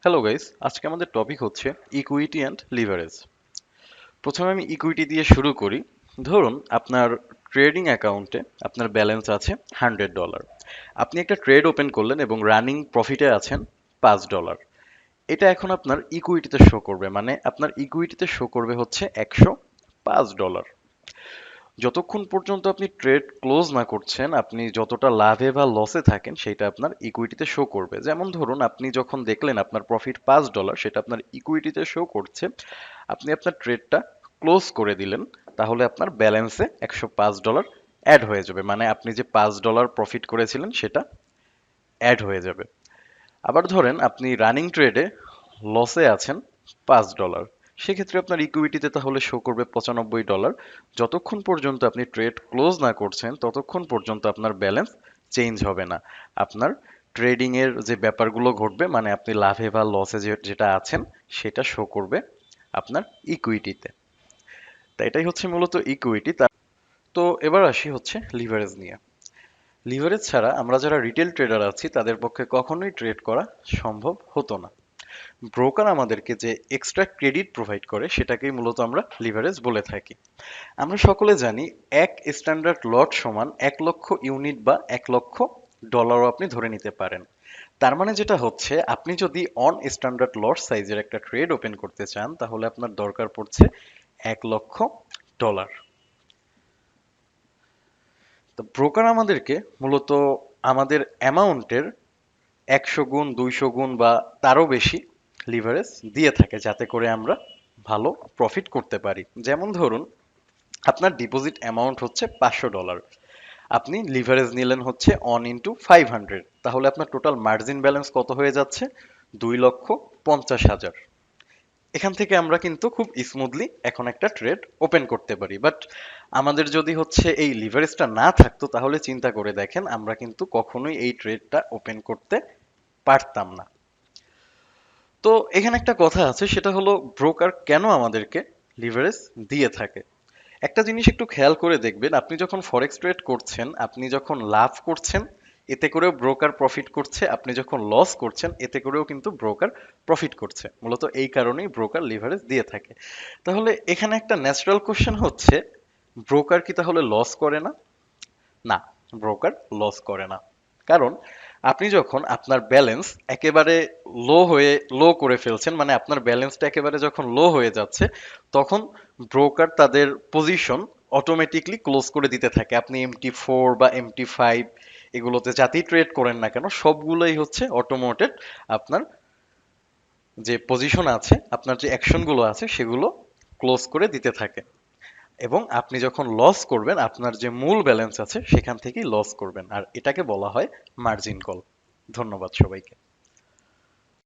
Hello guys, আজকে আমাদের topic হচ্ছে ইকুইটি অ্যান্ড লিভারেজ। প্রথমে আমি ইকুইটি দিয়ে শুরু করি। ধরুন আপনার ট্রেডিং অ্যাকাউন্টে আপনার ব্যালেন্স আছে $100। আপনি একটা ট্রেড ওপেন করলেন এবং রানিং প্রফিটে আছেন $5। এটা এখন আপনার ইকুইটিতে শো করবে, মানে আপনার ইকুইটিতে শো করবে হচ্ছে $105। যতক্ষণ পর্যন্ত আপনি ট্রেড ক্লোজ না করছেন, আপনি যতটা লাভে বা লসে থাকেন সেটা আপনার ইকুইটিতে শো করবে। যেমন ধরুন আপনি যখন দেখলেন আপনার প্রফিট $5, সেটা আপনার ইকুইটিতে শো করছে। আপনি আপনার ট্রেডটা ক্লোজ করে দিলেন, তাহলে আপনার ব্যালেন্সে $105 অ্যাড হয়ে যাবে, মানে আপনি যে $5 প্রফিট করেছিলেন সেটা অ্যাড হয়ে যাবে। আবার ধরেন আপনি রানিং ট্রেডে লসে আছেন $5, সেক্ষেত্রে আপনার ইকুইটিতে তাহলে শো করবে $95। যতক্ষণ পর্যন্ত আপনি ট্রেড ক্লোজ না করছেন ততক্ষণ পর্যন্ত আপনার ব্যালেন্স চেঞ্জ হবে না। আপনার ট্রেডিং এর যে ব্যাপারগুলো ঘটবে, মানে আপনি লাভে বা লসে যেটা আছেন সেটা শো করবে আপনার ইকুইটিতে। তাই এটাই হচ্ছে মূলত ইকুইটি। তো এবার আসি হচ্ছে লিভারেজ নিয়ে। লিভারেজ ছাড়া আমরা যারা রিটেল ট্রেডার আছি তাদের পক্ষে কখনোই ট্রেড করা সম্ভব হতো না। ব্রোকার আমাদেরকে যে এক্সট্রা ক্রেডিট প্রোভাইড করে সেটাকেই মূলত আমরা লিভারেজ বলে থাকি। আমরা সকলে জানি এক স্ট্যান্ডার্ড লট সমান 1,00,000 ইউনিট বা $1,00,000 আপনি ধরে নিতে পারেন। তার মানে যেটা হচ্ছে, আপনি যদি অন স্ট্যান্ডার্ড লট সাইজের একটা ট্রেড ওপেন করতে চান তাহলে আপনার দরকার পড়ছে $1,00,000। তো ব্রোকার আমাদেরকে মূলত আমাদের অ্যামাউন্টের 100 গুণ 200 গুণ বা তারও বেশি লিভারেজ দিয়ে থাকে, যাতে করে আমরা ভালো প্রফিট করতে পারি। যেমন ধরুন আপনার ডিপোজিট অ্যামাউন্ট হচ্ছে $500, আপনি লিভারেজ নিলেন হচ্ছে 1 × 500, তাহলে আপনার টোটাল মার্জিন ব্যালেন্স কত হয়ে যাচ্ছে? 2,50,000। এখান থেকে আমরা কিন্তু খুব স্মুথলি এখন একটা ট্রেড ওপেন করতে পারি। বাট আমাদের যদি হচ্ছে এই লিভারেজটা না থাকতো তাহলে চিন্তা করে দেখেন আমরা কিন্তু কখনোই এই ট্রেডটা ওপেন করতে পারতাম না। তো এখানে একটা কথা আছে, সেটা হলো ব্রোকার কেন আমাদেরকে লিভারেজ দিয়ে থাকে। একটা জিনিস একটু খেয়াল করে দেখবেন, আপনি যখন ফরেক্স ট্রেড করছেন, আপনি যখন লাভ করছেন এতে করেও ব্রোকার প্রফিট করছে, আপনি যখন লস করছেন এতে করেও কিন্তু ব্রোকার প্রফিট করছে। মূলত এই কারণেই ব্রোকার লিভারেজ দিয়ে থাকে। তাহলে এখানে একটা ন্যাচারাল কোশ্চেন হচ্ছে, ব্রোকার কি তাহলে লস করে না? না, ব্রোকার লস করে না। কারণ আপনি যখন আপনার ব্যালেন্স একেবারে লো করে ফেলছেন, মানে আপনার ব্যালেন্সটা একেবারে যখন লো হয়ে যাচ্ছে, তখন ব্রোকার তাদের পজিশন অটোমেটিকলি ক্লোজ করে দিতে থাকে। আপনি MT4 বা MT5 এগুলোতে যাতেই ট্রেড করেন না কেন সবগুলোই হচ্ছে অটোমেটেড আপনার যে পজিশন আছে, আপনার যে অ্যাকশনগুলো আছে সেগুলো ক্লোজ করে দিতে থাকে। এবং আপনি যখন লস করবেন আপনার যে মূল ব্যালেন্স আছে সেখান থেকেই লস করবেন, আর এটাকে বলা হয় মার্জিন কল। ধন্যবাদ সবাইকে।